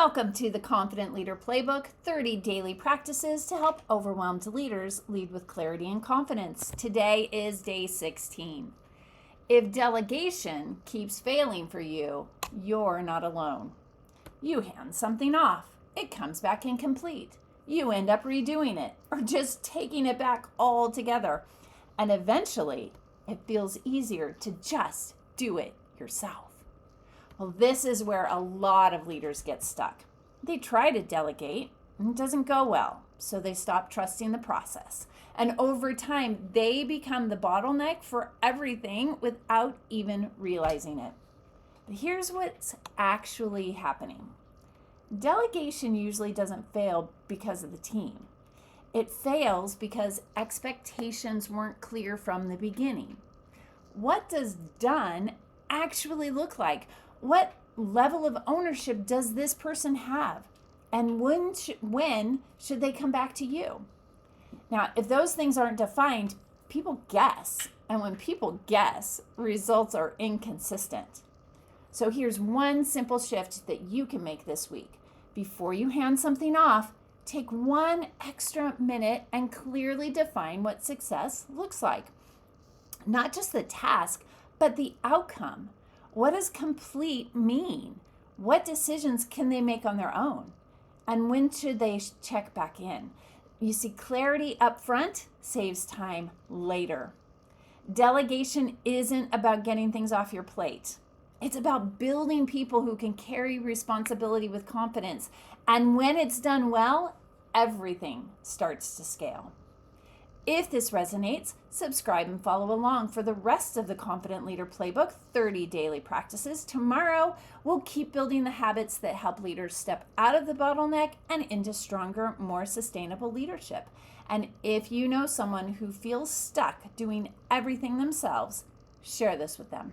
Welcome to the Confident Leader Playbook, 30 daily practices to help overwhelmed leaders lead with clarity and confidence. Today is day 16. If delegation keeps failing for you, you're not alone. You hand something off, it comes back incomplete. You end up redoing it or just taking it back altogether. And eventually, it feels easier to just do it yourself. Well, this is where a lot of leaders get stuck. They try to delegate, and it doesn't go well, so they stop trusting the process. And over time, they become the bottleneck for everything without even realizing it. But here's what's actually happening. Delegation usually doesn't fail because of the team. It fails because expectations weren't clear from the beginning. What does done actually look like? What level of ownership does this person have? And when should they come back to you? Now, if those things aren't defined, people guess. And when people guess, results are inconsistent. So here's one simple shift that you can make this week. Before you hand something off, take one extra minute and clearly define what success looks like. Not just the task, but the outcome. What does complete mean? What decisions can they make on their own? And when should they check back in? You see, clarity up front saves time later. Delegation isn't about getting things off your plate. It's about building people who can carry responsibility with confidence. And when it's done well, everything starts to scale. If this resonates, subscribe and follow along for the rest of the Confident Leader Playbook, 30 daily practices. Tomorrow, we'll keep building the habits that help leaders step out of the bottleneck and into stronger, more sustainable leadership. And if you know someone who feels stuck doing everything themselves, share this with them.